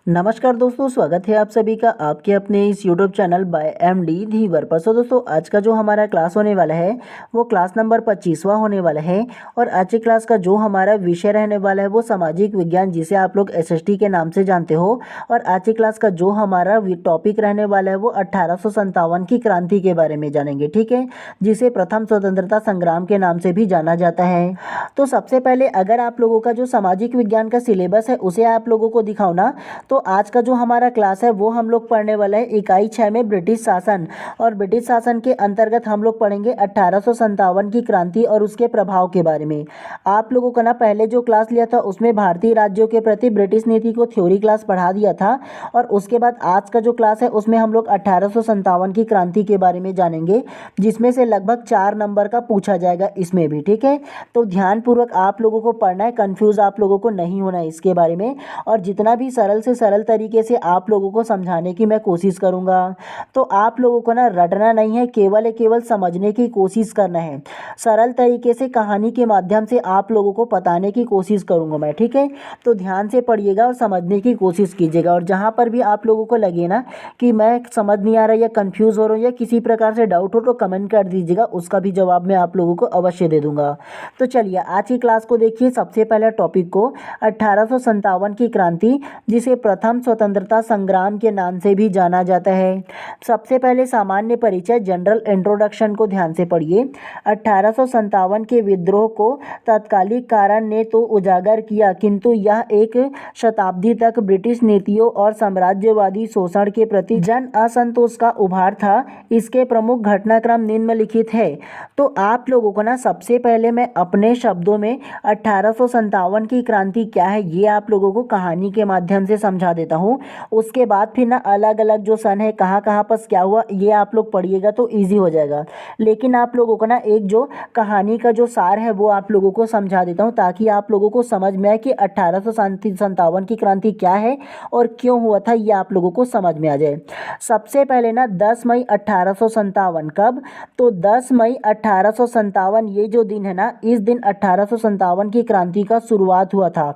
नमस्कार दोस्तों, स्वागत है आप सभी का आपके अपने इस यूट्यूब चैनल बाय एमडी धीवर पर। सो दोस्तों, आज का जो हमारा क्लास होने वाला है वो क्लास नंबर 25वां होने वाला है। और आज की क्लास का जो हमारा विषय रहने वाला है वो सामाजिक विज्ञान, जिसे आप लोग एसएसटी के नाम से जानते हो। और आज की क्लास का जो हमारा टॉपिक रहने वाला है वो 1857 की क्रांति के बारे में जानेंगे, ठीक है, जिसे प्रथम स्वतंत्रता संग्राम के नाम से भी जाना जाता है। तो सबसे पहले अगर आप लोगों का जो सामाजिक विज्ञान का सिलेबस है उसे आप लोगों को दिखाओ ना, तो आज का जो हमारा क्लास है वो हम लोग पढ़ने वाला है इकाई 6 में ब्रिटिश शासन। और ब्रिटिश शासन के अंतर्गत हम लोग पढ़ेंगे 1857 की क्रांति और उसके प्रभाव के बारे में। आप लोगों का ना पहले जो क्लास लिया था उसमें भारतीय राज्यों के प्रति ब्रिटिश नीति को थ्योरी क्लास पढ़ा दिया था। और उसके बाद आज का जो क्लास है उसमें हम लोग 1857 की क्रांति के बारे में जानेंगे, जिसमें से लगभग 4 नंबर का पूछा जाएगा इसमें भी, ठीक है। तो ध्यानपूर्वक आप लोगों को पढ़ना है, कंफ्यूज आप लोगों को नहीं होना है इसके बारे में। और जितना भी सरल से सरल तरीके से आप लोगों को समझाने की मैं कोशिश करूंगा। तो आप लोगों को ना रटना नहीं है, केवल समझने की कोशिश करना है। सरल तरीके से कहानी के माध्यम से आप लोगों को बताने की कोशिश करूंगा मैं, ठीक है। तो ध्यान से पढ़िएगा और समझने की कोशिश कीजिएगा। और जहां पर भी आप लोगों को लगे ना कि मैं समझ नहीं आ रहा या कंफ्यूज हो रहा हूँ या किसी प्रकार से डाउट हो तो कमेंट कर दीजिएगा, उसका भी जवाब मैं आप लोगों को अवश्य दे दूंगा। तो चलिए आज की क्लास को देखिए। सबसे पहले टॉपिक को 1857 की क्रांति, जिसे प्रथम स्वतंत्रता संग्राम के नाम से भी जाना जाता है। सबसे पहले सामान्य परिचय, जनरल इंट्रोडक्शन को ध्यान से पढ़िए। 1857 के विद्रोह को तत्कालिक कारण ने तो उजागर किया, किंतु यह एक शताब्दी तक ब्रिटिश नीतियों और साम्राज्यवादी शोषण के प्रति जन असंतोष का उभार था। इसके प्रमुख घटनाक्रम निम्नलिखित है। तो आप लोगों को ना सबसे पहले मैं अपने शब्दों में 1857 की क्रांति क्या है ये आप लोगों को कहानी के माध्यम से समझा देता हूँ। उसके बाद फिर ना अलग अलग जो सन है कहाँ कहाँ पर क्या हुआ ये आप लोग पढ़िएगा तो इजी हो जाएगा। लेकिन आप लोगों को ना एक जो कहानी का जो सार है वो आप लोगों को समझा देता हूँ, ताकि आप लोगों को समझ में आए कि 1857 की क्रांति क्या है और क्यों हुआ था, ये आप लोगों को समझ में आ जाए। सबसे पहले ना 10 मई 1857 कब, तो 10 मई 1857 ये जो दिन है ना, इस दिन 1857 की क्रांति का शुरुआत हुआ था।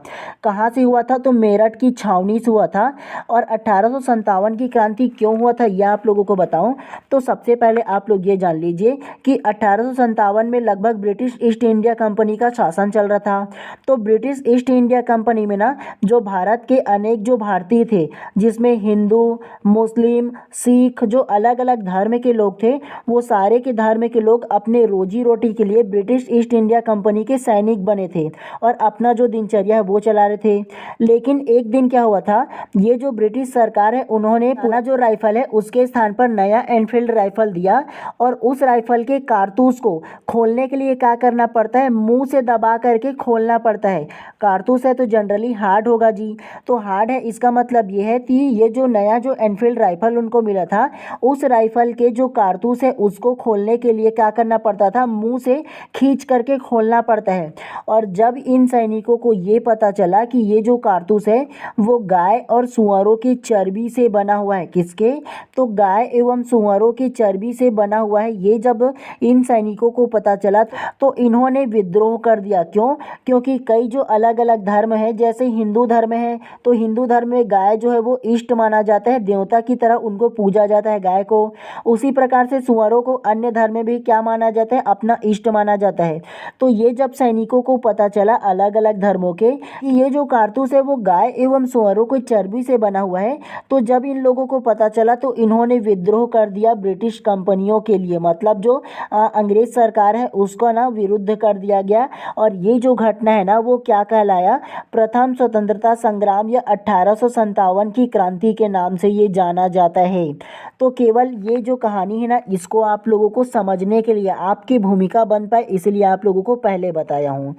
कहाँ से हुआ था, तो मेरठ की छावनी से हुआ था। और 1857 की क्रांति क्यों हुआ था यह आप लोगों को बताऊं, तो सबसे पहले आप लोग ये जान लीजिए कि 1857 में लगभग ब्रिटिश ईस्ट इंडिया कंपनी का शासन चल रहा था। तो ब्रिटिश ईस्ट इंडिया कंपनी में ना जो भारत के अनेक जो भारतीय थे, जिसमें हिंदू, मुस्लिम, सिख, जो अलग अलग धर्म के लोग थे, वो सारे के धर्म के लोग अपने रोजी रोटी के लिए ब्रिटिश ईस्ट इंडिया कंपनी के सैनिक बने थे और अपना जो दिनचर्या है वो चला रहे थे। लेकिन एक दिन क्या हुआ था, ये जो ब्रिटिश सरकार है उन्होंने पुराना जो राइफल है उसके स्थान पर नया एनफील्ड राइफल दिया। और उस राइफल के कारतूस को खोलने के लिए क्या करना पड़ता है, मुंह से दबा करके खोलना पड़ता है। कारतूस है तो जनरली हार्ड होगा जी, तो हार्ड है इसका मतलब ये है कि ये जो नया जो एनफील्ड राइफल उनको मिला था, उस राइफल के जो कारतूस है उसको खोलने के लिए क्या करना पड़ता था, मुंह से खींच करके खोलना पड़ता है। और जब इन सैनिकों को ये पता चला कि ये जो कारतूस है वो गाय और सुअरों की चर्बी से बना हुआ है, किसके, तो गाय एवं सुअरों की चर्बी से बना हुआ है, ये जब इन सैनिकों को पता चला तो इन्होंने विद्रोह कर दिया। क्यों, क्योंकि कई जो अलग अलग धर्म है, जैसे हिंदू धर्म है तो हिंदू धर्म में गाय जो है वो इष्ट माना जाता है, देवता की तरह उनको पूजा जाता है गाय को। उसी प्रकार से सुअरों को अन्य धर्म में भी क्या माना जाता है, अपना इष्ट माना जाता है। तो ये जब सैनिकों को पता चला अलग अलग धर्मों के कि ये जो कारतूस है वो गाय एवं सुअरों की चर्बी से बना हुआ है, तो जब इन लोगों को पता चला तो इन्होंने विद्रोह कर दिया ब्रिटिश कंपनियों के लिए, मतलब जो अंग्रेज सरकार है उसको ना विरुद्ध कर दिया गया। और ये जो घटना है ना वो क्या कहलाया, प्रथम स्वतंत्रता संग्राम या 1857 की क्रांति के नाम से ये जाना जाता है। तो केवल ये जो कहानी है ना इसको आप लोगों को समझने के लिए आपकी भूमिका बन पाए, इसलिए आप लोगों को पहले बताया हूँ।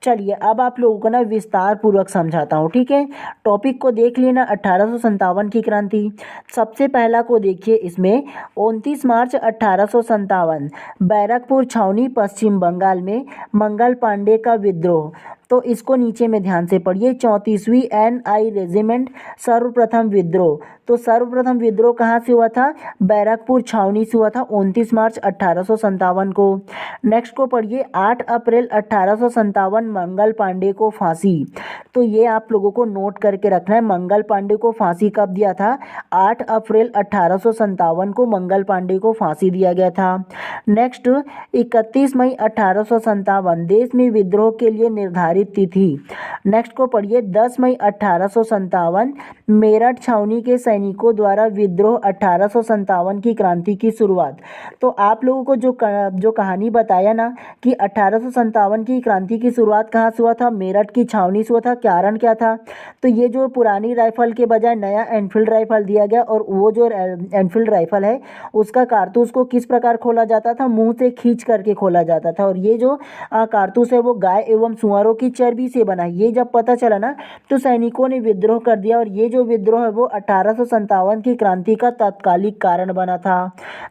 चलिए अब आप लोगों को ना विस्तार पूर्वक समझाता हूँ, ठीक है। टॉपिक को देख लेना 1857 की क्रांति। सबसे पहला को देखिए, इसमें 29 मार्च 1857 बैरकपुर छावनी पश्चिम बंगाल में मंगल पांडे का विद्रोह। तो इसको नीचे में ध्यान से पढ़िए। 34वीं NI रेजिमेंट सर्वप्रथम विद्रोह, तो सर्वप्रथम विद्रोह कहाँ से हुआ था? बैरकपुर छावनी से हुआ था 29 मार्च 1857 को। नेक्स्ट को पढ़िए। 8 अप्रैल 1857 मंगल पांडे को फांसी, तो ये आप लोगों को नोट करके रखना है। मंगल पांडे को फांसी कब दिया था? 8 अप्रैल 1857 को मंगल पांडे को फांसी दिया गया था। नेक्स्ट 31 मई 1857 देश में विद्रोह के लिए निर्धारित तिथि। नेक्स्ट को पढ़िए। 10 मई 1857 मेरठ छावनी के सैनिकों द्वारा विद्रोह 1857 की क्रांति की शुरुआत। तो आप लोगों को जो कहानी बताया ना कि 1857 की क्रांति की शुरुआत कहाँ से हुआ था? मेरठ की छावनी से हुआ था। कारण क्या था? तो ये जो पुरानी राइफल के बजाय नया एनफील्ड राइफल दिया गया, और वो जो एनफील्ड राइफल है उसका कारतूस को किस प्रकार खोला जाता था? मुंह से खींच करके खोला जाता था। और ये जो कारतूस है वो गाय एवं सुअरों की चर्बी से बना। ये जब पता चला ना तो सैनिकों ने विद्रोह कर दिया, और ये जो विद्रोह है वो 1857 की क्रांति का तात्कालिक कारण बना था।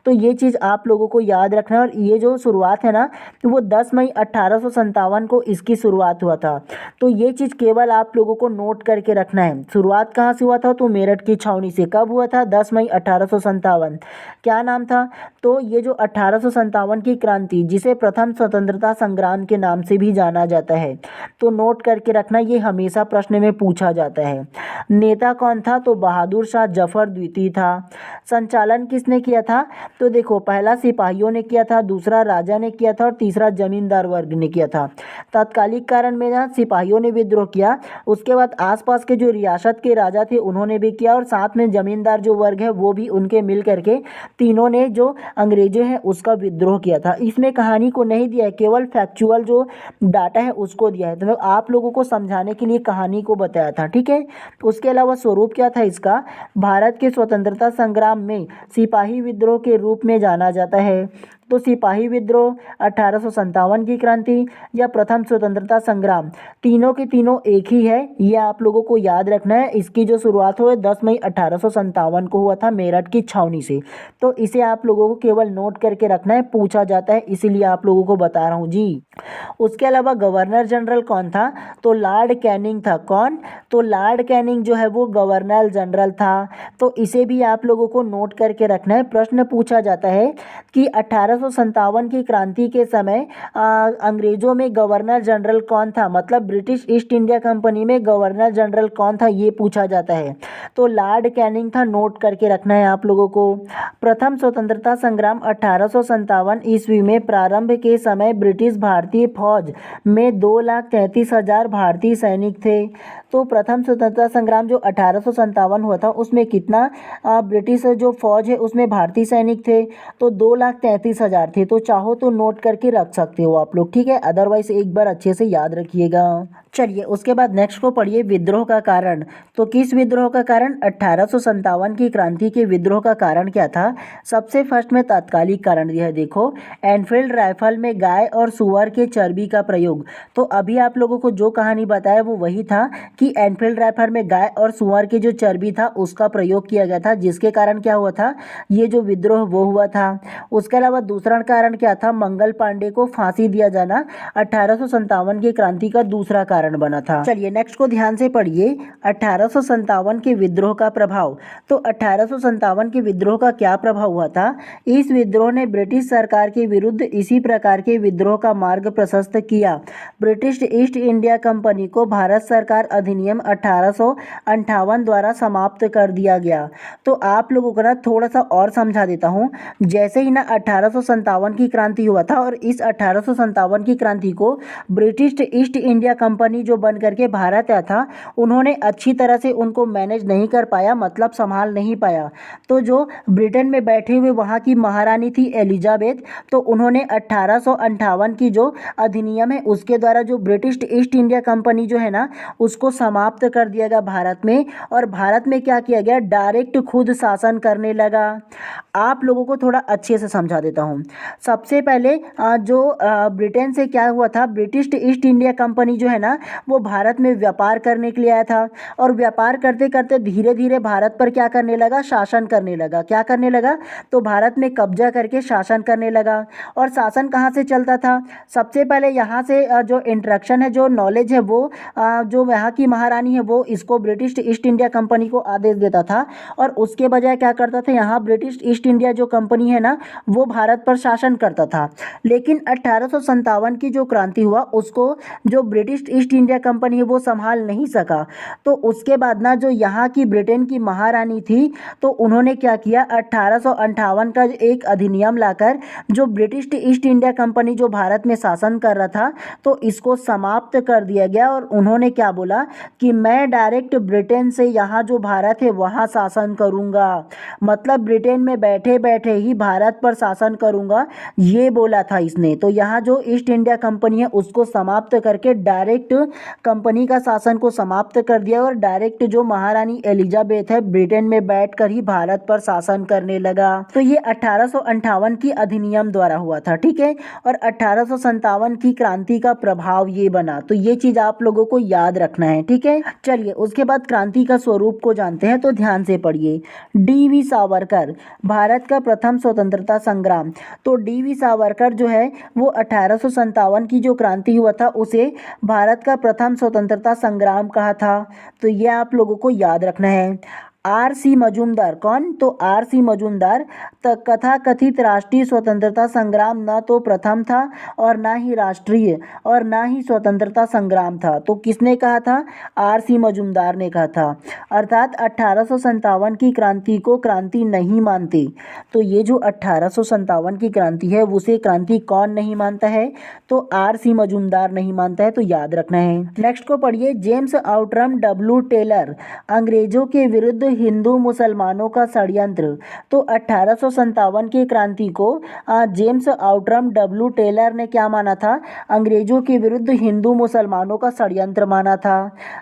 तो ये चीज़ आप लोगों को याद रखना है। और ये जो शुरुआत है ना वो 10 मई 1857 को इसकी शुरुआत हुआ था। तो ये चीज़ केवल आप लोगों को नोट करके रखना है। शुरुआत कहाँ से हुआ था? तो मेरठ की छावनी से। कब हुआ था? 10 मई 1857। क्या नाम था? तो ये जो 1857 की क्रांति, जिसे प्रथम स्वतंत्रता संग्राम के नाम से भी जाना जाता है, तो नोट करके रखना, ये हमेशा प्रश्न में पूछा जाता है। नेता कौन था? तो बहादुर शाह जफर द्वितीय था। संचालन किसने किया था? तो देखो, पहला सिपाहियों ने किया था, दूसरा राजा ने किया था, और तीसरा जमींदार वर्ग ने किया था। तात्कालिक कारण में ना सिपाहियों ने विद्रोह किया, उसके बाद आसपास के जो रियासत के राजा थे उन्होंने भी किया, और साथ में जमींदार जो वर्ग है वो भी उनके मिल करके तीनों ने जो अंग्रेजों है उसका विद्रोह किया था। इसमें कहानी को नहीं दिया है, केवल फैक्चुअल जो डाटा है उसको दिया है। तो मैं आप लोगों को समझाने के लिए कहानी को बताया था, ठीक है। उसके अलावा स्वरूप क्या था इसका? भारत के स्वतंत्रता संग्राम में सिपाही विद्रोह के रूप में जाना जाता है। तो सिपाही विद्रोह, 1857 की क्रांति या प्रथम स्वतंत्रता संग्राम, तीनों के तीनों एक ही है, ये आप लोगों को याद रखना है। इसकी जो शुरुआत हुई 10 मई 1857 को हुआ था मेरठ की छावनी से। तो इसे आप लोगों को केवल नोट करके रखना है, पूछा जाता है इसीलिए आप लोगों को बता रहा हूँ जी। उसके अलावा गवर्नर जनरल कौन था? तो लॉर्ड कैनिंग था। कौन? तो लॉर्ड कैनिंग जो है वो गवर्नर जनरल था। तो इसे भी आप लोगों को नोट करके रखना है। प्रश्न पूछा जाता है कि 1857 की क्रांति के समय अंग्रेजों में गवर्नर जनरल कौन था, मतलब ब्रिटिश ईस्ट इंडिया कंपनी में गवर्नर जनरल कौन था, ये पूछा जाता है। तो लॉर्ड कैनिंग था, नोट करके रखना है आप लोगों को। प्रथम स्वतंत्रता संग्राम 1857 ईस्वी में प्रारंभ के समय ब्रिटिश भारतीय फौज में 2,33,000 भारतीय सैनिक थे। तो प्रथम स्वतंत्रता संग्राम जो 1857 हुआ था उसमें कितना ब्रिटिश जो फौज है उसमें भारतीय सैनिक थे? तो 2,33,000 थे। तो चाहो तो नोट करके रख सकते हो आप लोग, ठीक है। अदरवाइज एक बार अच्छे से याद रखिएगा। चलिए उसके बाद नेक्स्ट को पढ़िए। विद्रोह का कारण। तो किस विद्रोह का कारण? 1857 की क्रांति के विद्रोह का कारण क्या था? सबसे फर्स्ट में तात्कालिक कारण दिया है, देखो, एनफील्ड राइफल में गाय और सुअर के चर्बी का प्रयोग। तो अभी आप लोगों को जो कहानी बताया वो वही था कि एनफील्ड राइफल में गाय और सुअर की जो चर्बी था उसका प्रयोग किया गया था, जिसके कारण क्या हुआ था? ये जो विद्रोह वो हुआ था। उसके अलावा दूसरा कारण क्या था? मंगल पांडे को फांसी दिया जाना 1857 की क्रांति का दूसरा कारण बना था। चलिए नेक्स्ट को ध्यान से पढ़िए। 1857 के विद्रोह का प्रभाव। तो 1857 के विद्रोह का क्या प्रभाव हुआ था? इस विद्रोह ने ब्रिटिश सरकार के विरुद्ध इसी प्रकार के विद्रोह का मार्ग प्रशस्त किया। ब्रिटिश ईस्ट इंडिया कंपनी को भारत सरकार अधिनियम 1858 द्वारा समाप्त कर दिया गया। तो आप लोगों को ना थोड़ा सा और समझा देता हूँ। जैसे ही ना 1857 की क्रांति हुआ था, और इस 1857 की क्रांति को ब्रिटिश ईस्ट इंडिया कंपनी जो बन करके भारत आया था, उन्होंने अच्छी तरह से उनको मैनेज नहीं कर पाया, मतलब संभाल नहीं पाया। तो जो ब्रिटेन में बैठे हुए वहाँ की महारानी थी एलिजाबेथ, तो उन्होंने 1858 की जो अधिनियम है उसके द्वारा जो ब्रिटिश ईस्ट इंडिया कंपनी जो है ना उसको समाप्त कर दिया गया भारत में। और भारत में क्या किया गया? डायरेक्ट खुद शासन करने लगा। आप लोगों को थोड़ा अच्छे से समझा देता हूँ। सबसे पहले जो ब्रिटेन से क्या हुआ था, ब्रिटिश ईस्ट इंडिया कंपनी जो है ना वो भारत में व्यापार करने के लिए आया था और व्यापार करते करते धीरे धीरे भारत पर क्या करने लगा, शासन करने लगा। क्या करने लगा, तो भारत में कब्जा करके शासन करने लगा। और शासन कहाँ से चलता था, सबसे पहले यहाँ से जो इंट्रक्शन है, जो नॉलेज है, वो जो यहाँ की महारानी है वो इसको ब्रिटिश ईस्ट इंडिया कंपनी को आदेश देता था और उसके बजाय क्या करता था, यहाँ ब्रिटिश ईस्ट इंडिया जो कंपनी है ना वो भारत पर शासन करता था। लेकिन 1857 की जो क्रांति हुआ उसको जो ब्रिटिश ईस्ट इंडिया कंपनी है वो संभाल नहीं सका। तो उसके बाद ना जो यहाँ की ब्रिटेन की महारानी थी तो उन्होंने क्या किया, 1858 का एक अधिनियम लाकर जो ब्रिटिश ईस्ट इंडिया कंपनी जो भारत में शासन कर रहा था तो इसको समाप्त कर दिया गया। और उन्होंने क्या बोला कि मैं डायरेक्ट ब्रिटेन से यहाँ जो भारत है वहाँ शासन करूँगा, मतलब ब्रिटेन में बैठे बैठे ही भारत पर शासन करूँगा, ये बोला था इसने। तो यहाँ जो ईस्ट इंडिया कंपनी है उसको समाप्त करके डायरेक्ट कंपनी का शासन को समाप्त कर दिया और डायरेक्ट जो महारानी एलिजाबेथ है ब्रिटेन में बैठकर ही भारत पर शासन करने लगा। तो ये 1858 की अधिनियम द्वारा हुआ था, ठीक है। और 1857 की क्रांति का प्रभाव ये बना, तो ये चीज आप लोगों को याद रखना है, ठीक है। चलिए उसके बाद क्रांति का स्वरूप को जानते हैं, तो ध्यान से पढ़िए। डी.वी. सावरकर, भारत का प्रथम स्वतंत्रता संग्राम। तो डी.वी. सावरकर जो है वो 1857 की जो क्रांति हुआ था उसे भारत का प्रथम स्वतंत्रता संग्राम कहा था। तो ये आप लोगों को याद रखना है। आर.सी. मजूमदार, कौन, तो आर.सी. मजूमदार कथा कथित राष्ट्रीय स्वतंत्रता संग्राम न तो प्रथम था और ना ही राष्ट्रीय और ना ही स्वतंत्रता संग्राम था। तो किसने कहा था, आर.सी. मजूमदार ने कहा था। अर्थात 1857 की क्रांति को क्रांति नहीं मानते। तो ये जो 1857 की क्रांति है उसे क्रांति कौन नहीं मानता है, तो आर.सी. मजूमदार नहीं मानता है, तो याद रखना है। नेक्स्ट को पढ़िए। जेम्स आउटरम डब्ल्यू टेलर, अंग्रेजों के विरुद्ध हिंदू मुसलमानों का षड्यंत्र। तो 1857 की क्रांति को जेम्स आउटरम डब्ल्यू टेलर ने क्या माना था, अंग्रेजों के विरुद्ध हिंदू मुसलमानों का षड्यंत्र माना था।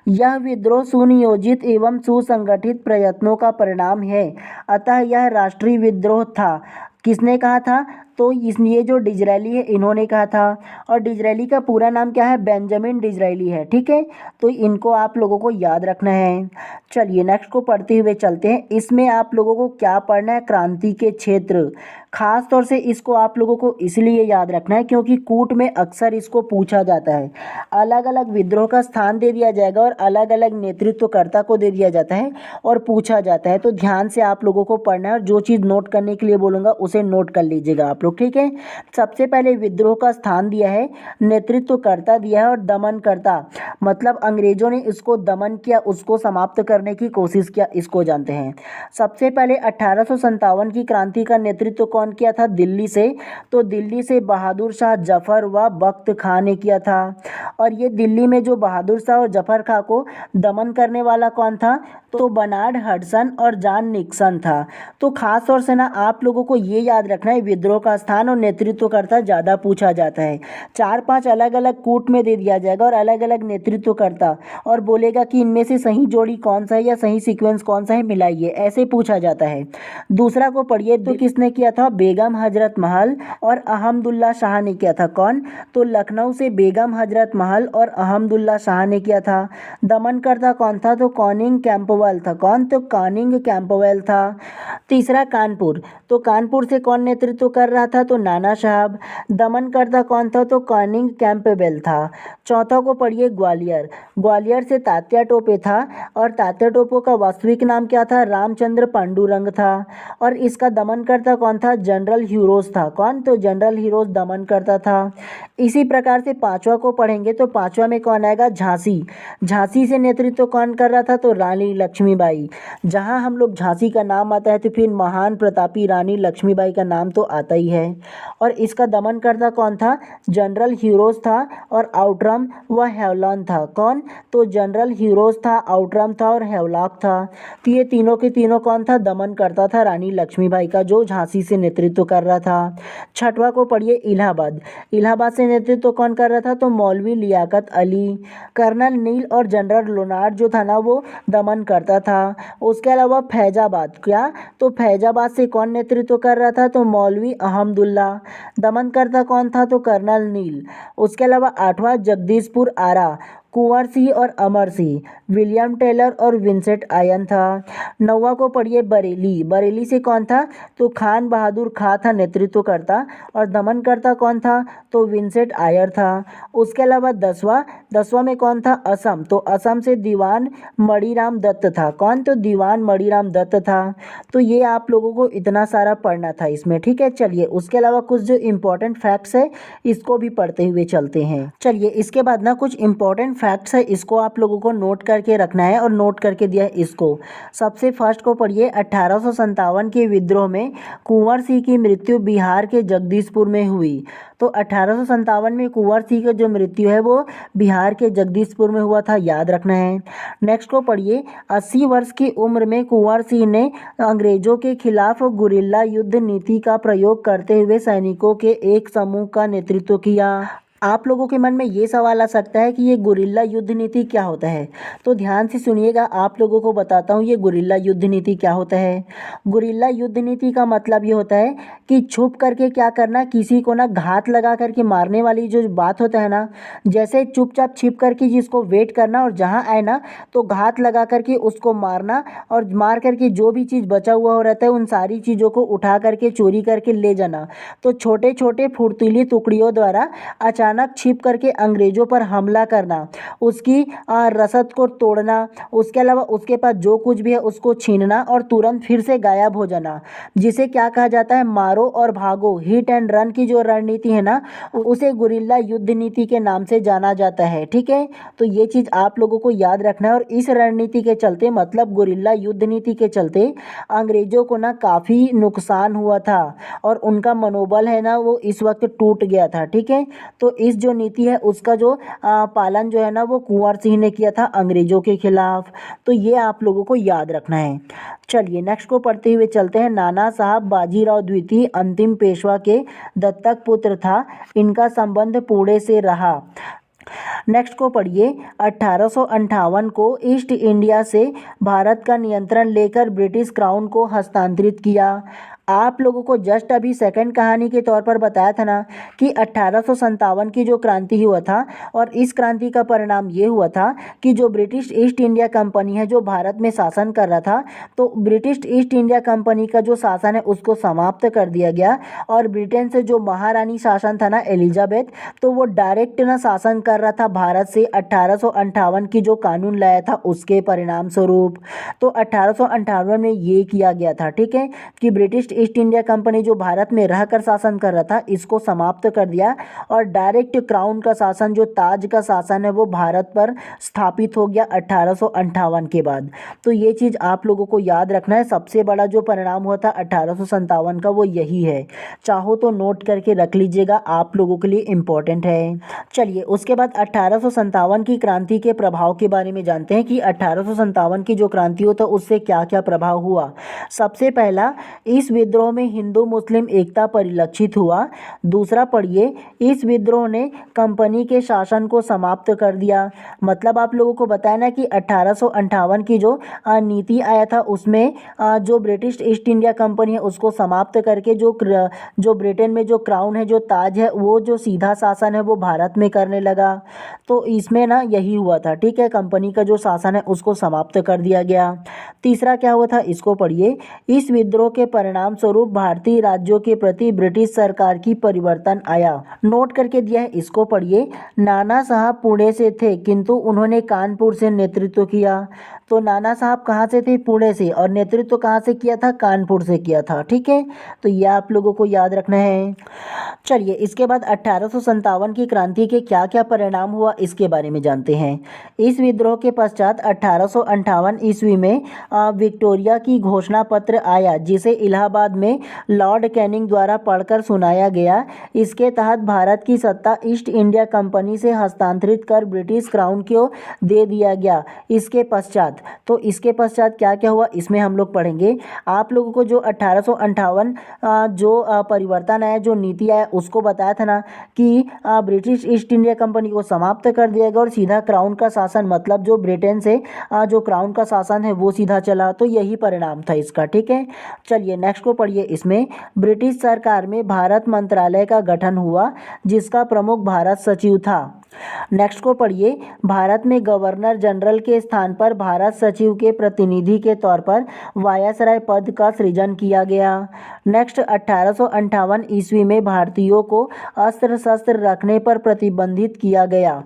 यह विद्रोह सुनियोजित एवं सुसंगठित प्रयत्नों का परिणाम है, अतः यह राष्ट्रीय विद्रोह था। किसने कहा था, तो ये जो डिजरायली है इन्होंने कहा था। और डिजरायली का पूरा नाम क्या है, बेंजामिन डिजरायली है, ठीक है। तो इनको आप लोगों को याद रखना है। चलिए नेक्स्ट को पढ़ते हुए चलते हैं। इसमें आप लोगों को क्या पढ़ना है, क्रांति के क्षेत्र। खास तौर से इसको आप लोगों को इसलिए याद रखना है क्योंकि कूट में अक्सर इसको पूछा जाता है। अलग अलग विद्रोह का स्थान दे दिया जाएगा और अलग अलग नेतृत्वकर्ता को दे दिया जाता है और पूछा जाता है। तो ध्यान से आप लोगों को पढ़ना है और जो चीज़ नोट करने के लिए बोलूँगा उसे नोट कर लीजिएगा आप लोग, ठीक है। सबसे पहले विद्रोह का स्थान दिया है, नेतृत्वकर्ता दिया है और दमनकर्ता, मतलब अंग्रेजों ने इसको दमन किया, उसको समाप्त करने की कोशिश किया, इसको जानते हैं। सबसे पहले 1857 की क्रांति का नेतृत्व कौन किया था, दिल्ली से। तो दिल्ली से बहादुर शाह जफर व बख्त खां ने किया था। और ये दिल्ली में जो बहादुर शाह और जफर खां को दमन करने वाला कौन था, तो बर्नार्ड हडसन और जॉन निक्सन था। तो खास तौर से ना आप लोगों को ये याद रखना है, विद्रोह का स्थान और नेतृत्वकर्ता ज़्यादा पूछा जाता है। 4-5 अलग अलग कूट में दे दिया जाएगा और अलग अलग नेतृत्वकर्ता, और बोलेगा कि इनमें से सही जोड़ी कौन सा है या सही सीक्वेंस कौन सा है, मिलाइए, ऐसे पूछा जाता है। दूसरा को पढ़िए। तो किसने किया था, बेगम हजरत महल और अहमदुल्ला शाह ने किया था। कौन, तो लखनऊ से बेगम हजरत महल और अहमदुल्ला शाह ने किया था। दमनकर्ता कौन था, तो कॉनिंग कैंपवेल था। कौन, तो कॉनिंग कैंपवेल था। तीसरा कानपुर। तो कानपुर से कौन नेतृत्व कर रहा था, तो नाना साहब। दमनकर्ता कौन था, तो कॉनिंग कैंपबेल था। चौथा को पढ़िए ग्वालियर। ग्वालियर से तात्या टोपे था और तात्या टोपे का वास्तविक नाम क्या था, रामचंद्र पांडुरंग था। और इसका दमनकर्ता कौन था, जनरल ह्यूरोज था। कौन, तो जनरल ह्यूरोज दमन करता था। इसी प्रकार से पांचवा को पढ़ेंगे तो पांचवा में कौन आएगा, झांसी। झांसी से नेतृत्व कौन कर रहा था, तो रानी लक्ष्मीबाई। जहां हम लोग झांसी का नाम आता है तो फिर महान प्रतापी रानी लक्ष्मीबाई का नाम तो आता ही है। और इसका दमनकर्ता कौन था, जनरल ह्यूरोज था और आउटरम व हेवलॉक था। कौन, तो जनरल ह्यूरोज था, आउटरम था और हेवलॉक था। तो ये तीनों के तीनों कौन था, दमन करता था रानी लक्ष्मीबाई का, जो झांसी से नेतृत्व कर रहा था। छठवा को पढ़िए इलाहाबाद। इलाहाबाद से नेतृत्व कौन कर रहा था, तो मौलवी लियाकत अली। कर्नल नील और जनरल लोनार्ड जो था ना वो दमन करता था। उसके अलावा फैजाबाद, क्या, तो फैजाबाद से कौन नेतृत्व कर रहा था, तो मौलवी अहमदुल्ला। दमन करता कौन था, तो कर्नल नील। उसके अलावा आठवां जगदीशपुर आरा। कुंवर सिंह और अमर सिंह, विलियम टेलर और विंसेंट आयन था। 9वां को पढ़िए बरेली। बरेली से कौन था? तो खान बहादुर खां था नेतृत्व करता, और दमन करता कौन था? तो विंसेंट आयर था। उसके अलावा 10वां में कौन था? असम। तो असम से दीवान मणिराम दत्त था। कौन? तो दीवान मणिराम दत्त था। तो ये आप लोगों को इतना सारा पढ़ना था इसमें, ठीक है। चलिए उसके अलावा कुछ जो इम्पोर्टेंट फैक्ट्स है इसको भी पढ़ते हुए चलते हैं। चलिए इसके बाद ना कुछ इम्पोर्टेंट फैक्ट्स है, इसको आप लोगों को नोट करके रखना है, और नोट करके दिया है इसको। सबसे फर्स्ट को पढ़िए, 1857 के विद्रोह में कुंवर सिंह की मृत्यु बिहार के जगदीशपुर में हुई। तो 1857 में कुंवर सिंह की जो मृत्यु है वो बिहार के जगदीशपुर में हुआ था, याद रखना है। नेक्स्ट को पढ़िए, 80 वर्ष की उम्र में कुंवर सिंह ने अंग्रेजों के खिलाफ गुरिल्ला युद्ध नीति का प्रयोग करते हुए सैनिकों के एक समूह का नेतृत्व किया। आप लोगों के मन में ये सवाल आ सकता है कि ये गुरिल्ला युद्ध नीति क्या होता है, तो ध्यान से सुनिएगा, आप लोगों को बताता हूँ ये गुरिल्ला युद्ध नीति क्या होता है। गुरिल्ला युद्ध नीति का मतलब ये होता है कि छुप करके क्या करना, किसी को ना घात लगा करके मारने वाली जो बात होता है ना, जैसे चुपचाप छिप करके जिसको वेट करना और जहाँ आए ना तो घात लगा करके उसको मारना, और मार करके जो भी चीज़ बचा हुआ हो रहता है उन सारी चीज़ों को उठा करके चोरी करके ले जाना। तो छोटे छोटे फुर्तीली टुकड़ियों द्वारा अचानक छिप करके अंग्रेजों पर हमला करना, उसकी रसद को तोड़ना, उसके अलावा उसके पास जो कुछ भी है उसको छीनना और तुरंत फिर से गायब हो जाना, जिसे क्या कहा जाता है? मारो और भागो, हिट एंड रन की जो रणनीति है ना, उसे गुरिल्ला युद्ध नीति के नाम से जाना जाता है, ठीक है। तो ये चीज़ आप लोगों को याद रखना है, और इस रणनीति के चलते, मतलब गुरिल्ला युद्ध नीति के चलते अंग्रेजों को ना काफ़ी नुकसान हुआ था, और उनका मनोबल है ना वो इस वक्त टूट गया था, ठीक है। तो इस जो नीति है उसका जो पालन जो है ना वो कुंवर सिंह ने किया था अंग्रेजों के खिलाफ। तो ये आप लोगों को याद रखना है। चलिए नेक्स्ट को पढ़ते हुए चलते हैं। नाना साहब बाजीराव द्वितीय अंतिम पेशवा के दत्तक पुत्र था, इनका संबंध पुणे से रहा। नेक्स्ट को पढ़िए, 1858 को ईस्ट इंडिया से भारत का नियंत्रण लेकर ब्रिटिश क्राउन को हस्तांतरित किया। आप लोगों को जस्ट अभी सेकंड कहानी के तौर पर बताया था ना कि 1857 की जो क्रांति हुआ था, और इस क्रांति का परिणाम ये हुआ था कि जो ब्रिटिश ईस्ट इंडिया कंपनी है जो भारत में शासन कर रहा था, तो ब्रिटिश ईस्ट इंडिया कंपनी का जो शासन है उसको समाप्त कर दिया गया, और ब्रिटेन से जो महारानी शासन था ना एलिजाबेथ, तो वो डायरेक्ट ना शासन कर रहा था भारत से 1858 की जो कानून लाया था उसके परिणाम स्वरूप। तो 1858 में ये किया गया था, ठीक है, कि ब्रिटिश ईस्ट इंडिया कंपनी जो भारत में रहकर शासन कर रहा था इसको समाप्त कर दिया, और डायरेक्ट क्राउन का शासन, जो ताज का शासन है, वो भारत पर स्थापित हो गया 1858 के बाद। तो ये चीज़ आप लोगों को याद रखना है। सबसे बड़ा जो परिणाम हुआ था 1857 का वो यही है, चाहो तो नोट करके रख लीजिएगा, आप लोगों के लिए इम्पोर्टेंट है। चलिए उसके बाद 1857 की क्रांति के प्रभाव के बारे में जानते हैं कि 1857 की जो क्रांति हो तो उससे क्या क्या प्रभाव हुआ। सबसे पहला, इस विद्रोह में हिंदू मुस्लिम एकता परिलक्षित हुआ। दूसरा पढ़िए, इस विद्रोह ने कंपनी के शासन को समाप्त कर दिया। मतलब आप लोगों को बताया ना कि 1858 की जो नीति आया था उसमें जो ब्रिटिश ईस्ट इंडिया कंपनी है उसको समाप्त करके जो ब्रिटेन में जो क्राउन है, जो ताज है, वो जो सीधा शासन है वो भारत में करने लगा। तो इसमें ना यही हुआ था, ठीक है, कंपनी का जो शासन है उसको समाप्त कर दिया गया। तीसरा क्या हुआ था इसको पढ़िए, इस विद्रोह के परिणाम स्वरूप भारतीय राज्यों के प्रति ब्रिटिश सरकार की परिवर्तन आया। नोट करके दिया है, इसको पढ़िए। नाना साहब पुणे से थे किंतु उन्होंने कानपुर से नेतृत्व किया। तो नाना साहब कहाँ से थे? पुणे से, और नेतृत्व कहाँ से किया था? कानपुर से किया था, ठीक है। तो ये आप लोगों को याद रखना है। चलिए इसके बाद 1857 की क्रांति के क्या क्या परिणाम हुआ इसके बारे में जानते हैं। इस विद्रोह के पश्चात 1858 ईस्वी में विक्टोरिया की घोषणा पत्र आया, जिसे इलाहाबाद में लॉर्ड कैनिंग द्वारा पढ़कर सुनाया गया। इसके तहत भारत की सत्ता ईस्ट इंडिया कंपनी से हस्तांतरित कर ब्रिटिश क्राउन को दे दिया गया। इसके पश्चात तो इसके पश्चात क्या क्या हुआ इसमें हम लोग पढ़ेंगे। आप लोगों को जो 1858 जो परिवर्तन आया, जो नीति आया, उसको बताया था ना कि ब्रिटिश ईस्ट इंडिया कंपनी को समाप्त कर दिया गया और सीधा क्राउन का शासन, मतलब जो ब्रिटेन से जो क्राउन का शासन है वो सीधा चला। तो यही परिणाम था इसका, ठीक है। चलिए नेक्स्ट को पढ़िए। इसमें ब्रिटिश सरकार में भारत मंत्रालय का गठन हुआ जिसका प्रमुख भारत सचिव था। नेक्स्ट को पढ़िए। भारत में गवर्नर जनरल के स्थान पर भारत सचिव के प्रतिनिधि के तौर पर वायसराय पद का सृजन किया गया। नेक्स्ट 1858 ईस्वी में भारतीयों को अस्त्र शस्त्र रखने पर प्रतिबंधित किया गया।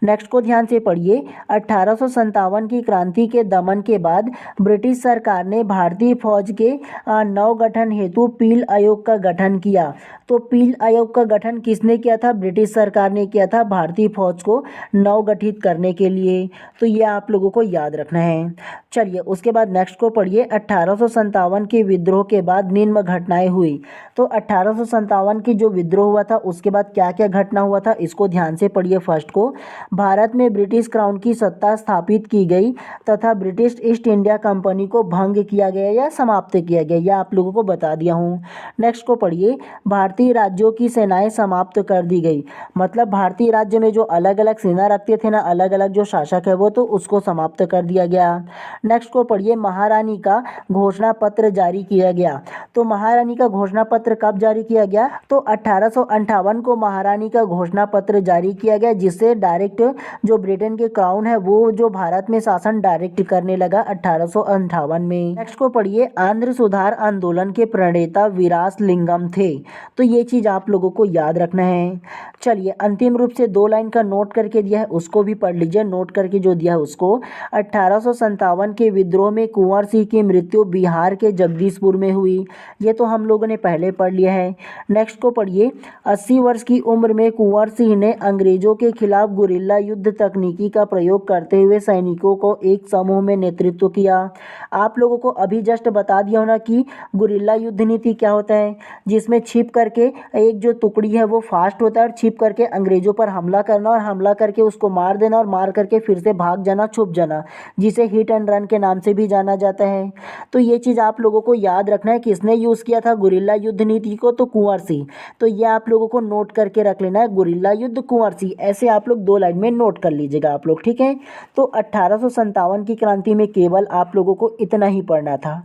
नेक्स्ट को ध्यान से पढ़िए। 1857 की क्रांति के दमन के बाद ब्रिटिश सरकार ने भारतीय फौज के नवगठन हेतु पील आयोग का गठन किया। तो पील आयोग का गठन किसने किया था? ब्रिटिश सरकार ने किया था भारतीय फौज को नवगठित करने के लिए। तो ये आप लोगों को याद रखना है। चलिए उसके बाद नेक्स्ट को पढ़िए। 1857 के विद्रोह के बाद निम्न घटनाएं हुई। तो 1857 की जो विद्रोह हुआ था उसके बाद क्या क्या घटना हुआ था इसको ध्यान से पढ़िए। फर्स्ट को, भारत में ब्रिटिश क्राउन की सत्ता स्थापित की गई तथा ब्रिटिश ईस्ट इंडिया कंपनी को भंग किया गया या समाप्त किया गया, यह आप लोगों को बता दिया हूँ। नेक्स्ट को पढ़िए। भारतीय राज्यों की सेनाएं समाप्त कर दी गई, मतलब भारतीय राज्य में जो अलग अलग सेना रखते थे ना, अलग अलग जो शासक है वो, तो उसको समाप्त कर दिया गया। नेक्स्ट को पढ़िए। महारानी का घोषणा पत्र जारी किया गया। तो महारानी का घोषणा पत्र कब जारी किया गया? तो 1858 को महारानी का घोषणा पत्र जारी किया गया, जिससे डायरेक्ट जो ब्रिटेन के क्राउन है वो जो भारत में शासन डायरेक्ट करने लगा 1858 में। नेक्स्ट को पढ़िए। आंध्र सुधार आंदोलन के प्रणेता वीरासलिंगम थे। तो ये चीज आप लोगों को याद रखना है। चलिए अंतिम रूप से 2 लाइन का नोट करके दिया है, उसको भी पढ़ लीजिए। नोट करके जो दिया है उसको, 1857 के विद्रोह में कुंवर सिंह की मृत्यु बिहार के जगदीशपुर में हुई। ये तो हम लोगों ने पहले पढ़ लिया है। नेक्स्ट को पढ़िए। 80 वर्ष की उम्र में कुंवर सिंह ने अंग्रेजों के खिलाफ गुरिल्ला युद्ध तकनीकी का प्रयोग करते हुए सैनिकों को एक समूह में नेतृत्व किया। आप लोगों को अभी जस्ट बता दिया होना कि गुरिल्ला युद्ध नीति क्या होता है, जिसमें छिप करके एक जो टुकड़ी है वो फास्ट होता है और छिप करके अंग्रेजों पर हमला करना और हमला करके उसको मार देना और मार करके फिर से भाग जाना, छुप जाना, जिसे हिट एंड रन के नाम से भी जाना जाता है। तो ये चीज़ आप लोगों को याद रखना है। किसने यूज़ किया था गुरिल्ला युद्ध नीति को? तो कुंवर सिंह। तो ये आप लोगों को नोट करके रख लेना है, गुरिल्ला युद्ध कुंवर सिंह। ऐसे आप लोग 2 लाइन में नोट कर लीजिएगा आप लोग, ठीक है। तो 1857 की क्रांति में केवल आप लोगों को इतना ही पढ़ना था।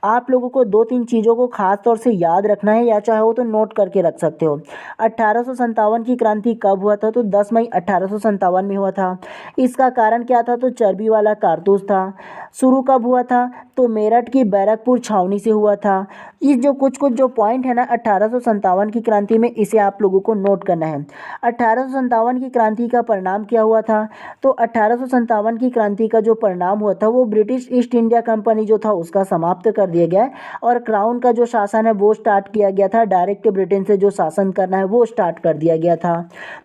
आप लोगों को 2-3 चीज़ों को खास तौर से याद रखना है, या चाहे हो तो नोट करके रख सकते हो। 1857 की क्रांति कब हुआ था? तो 10 मई 1857 में हुआ था। इसका कारण क्या था? तो चर्बी वाला कारतूस था। शुरू कब हुआ था? तो मेरठ की बैरकपुर छावनी से हुआ था। इस जो कुछ जो पॉइंट है ना 1857 की क्रांति में, इसे आप लोगों को नोट करना है। 1857 की क्रांति का परिणाम क्या हुआ था? तो 1857 की क्रांति का जो परिणाम हुआ था वो ब्रिटिश ईस्ट इंडिया कंपनी जो था उसका समाप्त कर दिया गया और क्राउन का जो शासन है वो स्टार्ट किया गया था। डायरेक्ट ब्रिटेन से जो शासन करना है वो स्टार्ट कर दिया गया था।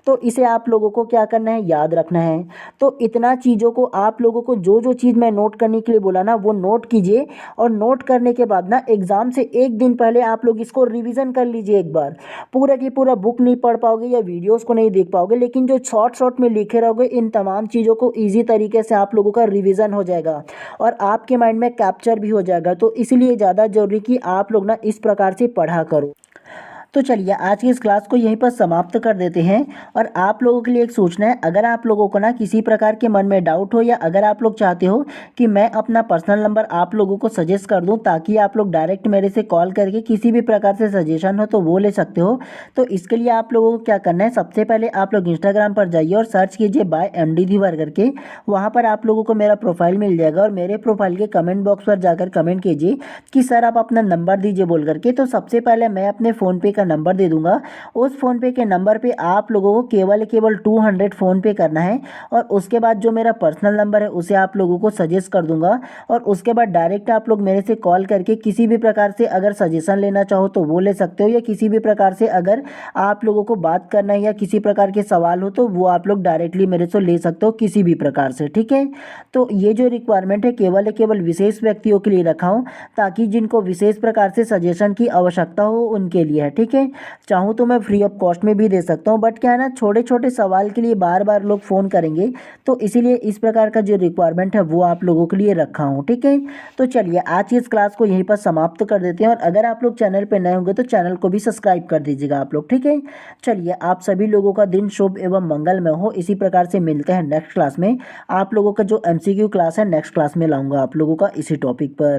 तो इसे आप लोगों को क्या करना है? याद रखना है। तो इतना चीज़ों को आप लोगों को जो चीज़ मैं नोट करने के लिए बोला ना वो नोट कीजिए, और नोट करने के बाद ना एग्ज़ाम से एक दिन पहले आप लोग इसको रिवीजन कर लीजिए एक बार। पूरा की पूरा बुक नहीं पढ़ पाओगे या वीडियोस को नहीं देख पाओगे, लेकिन जो शॉर्ट में लिखे रहोगे इन तमाम चीज़ों को ईजी तरीके से आप लोगों का रिवीजन हो जाएगा और आपके माइंड में कैप्चर भी हो जाएगा। तो इसलिए ज़्यादा जरूरी कि आप लोग ना इस प्रकार से पढ़ा करो। तो चलिए आज की इस क्लास को यहीं पर समाप्त कर देते हैं। और आप लोगों के लिए एक सूचना है, अगर आप लोगों को ना किसी प्रकार के मन में डाउट हो या अगर आप लोग चाहते हो कि मैं अपना पर्सनल नंबर आप लोगों को सजेस्ट कर दूं ताकि आप लोग डायरेक्ट मेरे से कॉल करके किसी भी प्रकार से सजेशन हो तो वो ले सकते हो। तो इसके लिए आप लोगों को क्या करना है, सबसे पहले आप लोग इंस्टाग्राम पर जाइए और सर्च कीजिए बाय MD धीवर करके। वहाँ पर आप लोगों को मेरा प्रोफाइल मिल जाएगा और मेरे प्रोफाइल के कमेंट बॉक्स पर जाकर कमेंट कीजिए कि सर आप अपना नंबर दीजिए बोल करके। तो सबसे पहले मैं अपने फ़ोनपे का नंबर दे दूंगा। उस फ़ोनपे के नंबर पे आप लोगों को केवल 200 फ़ोनपे करना है और उसके बाद जो मेरा पर्सनल नंबर है उसे आप लोगों को सजेस्ट कर दूंगा और उसके बाद डायरेक्ट आप लोग मेरे से कॉल करके किसी भी प्रकार से अगर सजेशन लेना चाहो तो वो ले सकते हो, या किसी भी प्रकार से अगर आप लोगों को बात करना है या किसी प्रकार के सवाल हो तो वो आप लोग डायरेक्टली मेरे से ले सकते हो किसी भी प्रकार से, ठीक है। तो ये जो रिक्वायरमेंट है केवल विशेष व्यक्तियों के लिए रखा हूँ ताकि जिनको विशेष प्रकार से सजेशन की आवश्यकता हो उनके लिए है, ठीक है। ठीक है। चाहूँ तो मैं फ्री ऑफ कॉस्ट में भी दे सकता हूँ, बट क्या है ना, छोटे छोटे सवाल के लिए बार बार लोग फ़ोन करेंगे, तो इसीलिए इस प्रकार का जो रिक्वायरमेंट है वो आप लोगों के लिए रखा हूँ, ठीक है। तो चलिए आज की इस क्लास को यहीं पर समाप्त कर देते हैं, और अगर आप लोग चैनल पर नए होंगे तो चैनल को भी सब्सक्राइब कर दीजिएगा आप लोग, ठीक है। चलिए आप सभी लोगों का दिन शुभ एवं मंगलमय हो। इसी प्रकार से मिलते हैं नेक्स्ट क्लास में। आप लोगों का जो MCQ क्लास है नेक्स्ट क्लास में लाऊंगा आप लोगों का इसी टॉपिक पर।